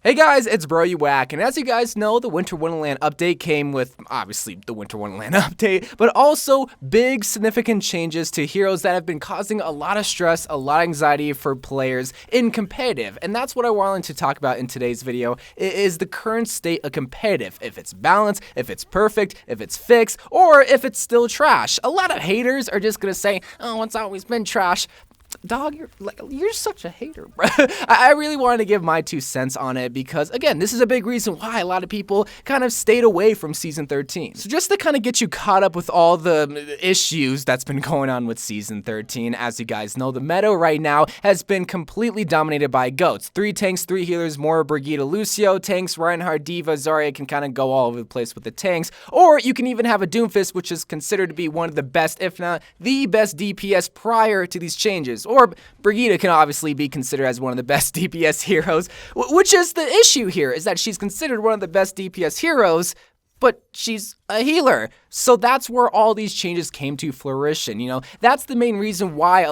Hey guys, it's Bro You Whack, and as you guys know, the Winter Wonderland update came with, obviously, the Winter Wonderland update, but also big significant changes to heroes that have been causing a lot of stress, a lot of anxiety for players in competitive, and that's what I wanted to talk about in today's video, is the current state of competitive, if it's balanced, if it's perfect, if it's fixed, or if it's still trash. A lot of haters are just gonna say, oh, it's always been trash. Dog, you're such a hater, bro. I really wanted to give my 2 cents on it because, again, this is a big reason why a lot of people kind of stayed away from Season 13. So just to kind of get you caught up with all the issues that's been going on with Season 13, as you guys know, the meta right now has been completely dominated by GOATs. 3 tanks, 3 healers, more Brigitte, Lucio, tanks, Reinhardt, Diva, Zarya can kind of go all over the place with the tanks. Or you can even have a Doomfist, which is considered to be one of the best, if not the best DPS prior to these changes. Or Brigitte can obviously be considered as one of the best DPS heroes, which is the issue here, is that she's considered one of the best DPS heroes, but she's a healer. So that's where all these changes came to fruition, you know? That's the main reason why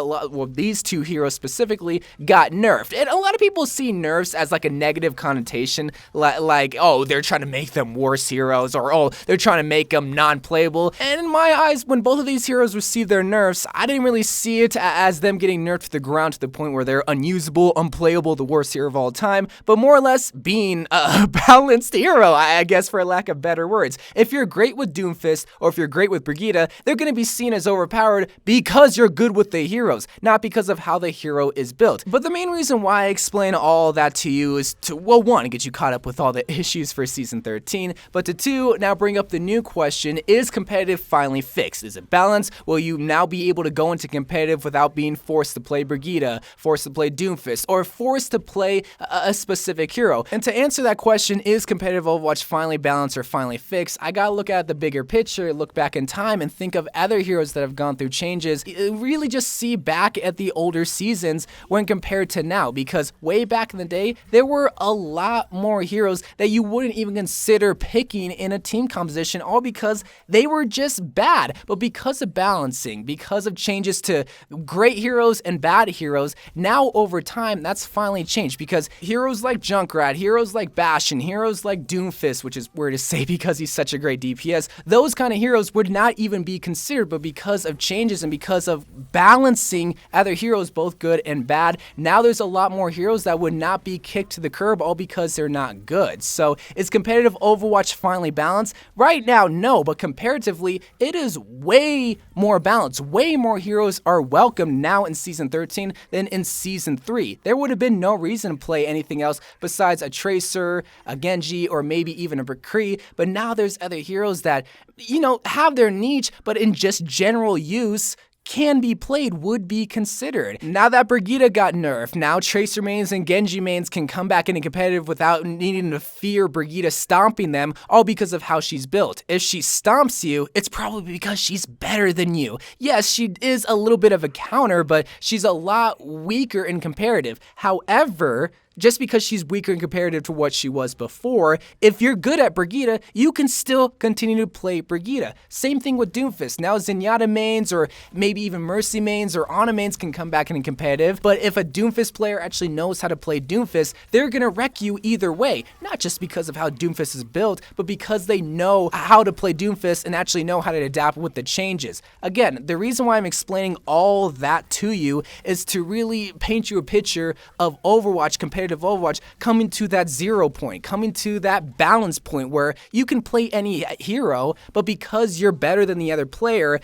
these 2 heroes specifically got nerfed. And a lot of people see nerfs as like a negative connotation, like, oh, they're trying to make them worse heroes, or oh, they're trying to make them non-playable. And in my eyes, when both of these heroes received their nerfs, I didn't really see it as them getting nerfed to the ground to the point where they're unusable, unplayable, the worst hero of all time, but more or less being a balanced hero, I guess, for lack of better words. If you're great with Doomfist, or if you're great with Brigitte, they're going to be seen as overpowered because you're good with the heroes, not because of how the hero is built. But the main reason why I explain all that to you is to, well, 1, get you caught up with all the issues for Season 13, but to 2, now bring up the new question, is competitive finally fixed? Is it balanced? Will you now be able to go into competitive without being forced to play Brigitte, forced to play Doomfist, or forced to play a specific hero? And to answer that question, is competitive Overwatch finally balanced or finally fixed, I gotta look at the bigger picture, look back in time, and think of other heroes that have gone through changes. Really just see back at the older seasons when compared to now, because way back in the day, there were a lot more heroes that you wouldn't even consider picking in a team composition, all because they were just bad. But because of balancing, because of changes to great heroes and bad heroes, now over time, that's finally changed, because heroes like Junkrat, heroes like Bastion, heroes like Doomfist, which is weird to say because he's such a great DPS, those kind of heroes would not even be considered, but because of changes and because of balancing other heroes, both good and bad, now there's a lot more heroes that would not be kicked to the curb, all because they're not good. So is competitive Overwatch finally balanced? Right now, no, but comparatively, it is way more balanced. Way more heroes are welcome now in Season 13 than in Season 3. There would have been no reason to play anything else besides a Tracer, a Genji, or maybe even a McCree, but now there's other heroes that, you know, have their niche, but in just general use, can be played, would be considered. Now that Brigitte got nerfed, now Tracer mains and Genji mains can come back into competitive without needing to fear Brigitte stomping them, all because of how she's built. If she stomps you, it's probably because she's better than you. Yes, she is a little bit of a counter, but she's a lot weaker in comparative. However, just because she's weaker in comparative to what she was before, if you're good at Brigitte, you can still continue to play Brigitte. Same thing with Doomfist. Now Zenyatta mains, or maybe even Mercy mains or Ana mains can come back in competitive, but if a Doomfist player actually knows how to play Doomfist, they're gonna wreck you either way. Not just because of how Doomfist is built, but because they know how to play Doomfist and actually know how to adapt with the changes. Again, the reason why I'm explaining all that to you is to really paint you a picture of Overwatch competitive Overwatch coming to that 0 point, coming to that balance point where you can play any hero, but because you're better than the other player,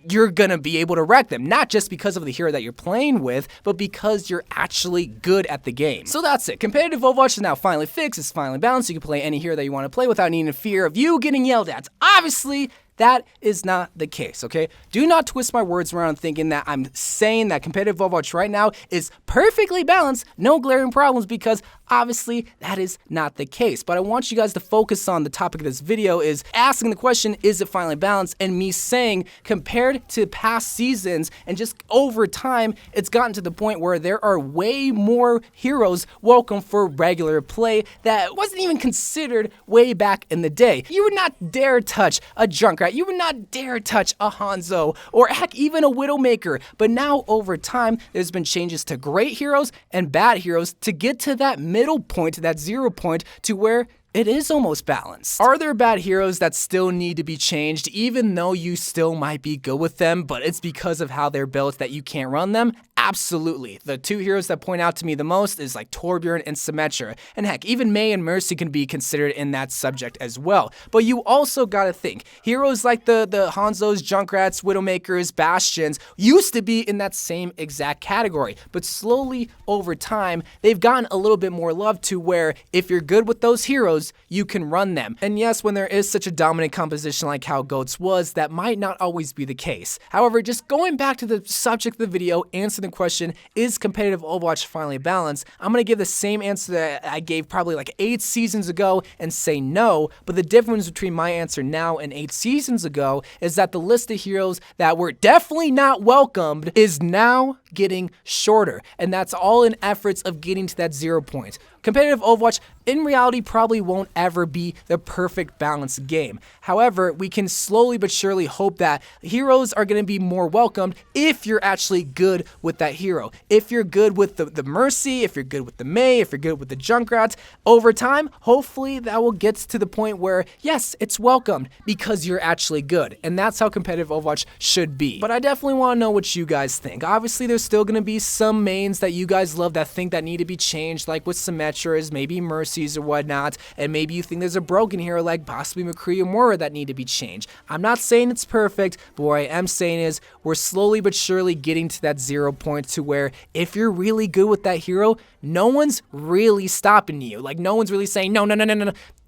you're gonna be able to wreck them, not just because of the hero that you're playing with, but because you're actually good at the game. So that's it. Competitive Overwatch is now finally fixed, it's finally balanced, you can play any hero that you want to play without needing to fear of you getting yelled at. Obviously, that is not the case, okay? Do not twist my words around thinking that I'm saying that competitive Overwatch right now is perfectly balanced, no glaring problems, because obviously that is not the case. But I want you guys to focus on the topic of this video is asking the question, is it finally balanced? And me saying, compared to past seasons and just over time, it's gotten to the point where there are way more heroes welcome for regular play that wasn't even considered way back in the day. You would not dare touch a Junkrat, you would not dare touch a Hanzo, or heck, even a Widowmaker. But now over time, there's been changes to great heroes and bad heroes to get to that middle middle point, that 0 point, to where it is almost balanced. Are there bad heroes that still need to be changed, even though you still might be good with them, but it's because of how they're built that you can't run them? Absolutely. The two heroes that point out to me the most is like Torbjorn and Symmetra. And heck, even Mei and Mercy can be considered in that subject as well. But you also gotta think, heroes like the Hanzos, Junkrats, Widowmakers, Bastions used to be in that same exact category. But slowly over time, they've gotten a little bit more love to where if you're good with those heroes, you can run them. And yes, when there is such a dominant composition like how GOATS was, that might not always be the case. However, just going back to the subject of the video, answering the question, is competitive Overwatch finally balanced? I'm gonna give the same answer that I gave probably like 8 seasons ago and say no, but the difference between my answer now and 8 seasons ago is that the list of heroes that were definitely not welcomed is now getting shorter, and that's all in efforts of getting to that 0 point. Competitive Overwatch, in reality, probably won't ever be the perfect balanced game. However, we can slowly but surely hope that heroes are going to be more welcomed if you're actually good with that hero. If you're good with the Mercy, if you're good with the Mei, if you're good with the Junkrats, over time, hopefully that will get to the point where, yes, it's welcomed because you're actually good. And that's how competitive Overwatch should be. But I definitely want to know what you guys think. Obviously, there's still going to be some mains that you guys love that think that need to be changed, like with Symmetras, maybe Mercies or whatnot, and maybe you think there's a broken hero like possibly McCree or Mora that need to be changed. I'm not saying it's perfect, but what I am saying is we're slowly but surely getting to that 0 point to where if you're really good with that hero, no one's really stopping you. Like, no one's really saying, no.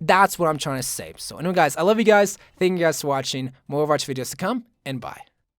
That's what I'm trying to say. So anyway, guys, I love you guys. Thank you guys for watching. More Overwatch videos to come, and bye.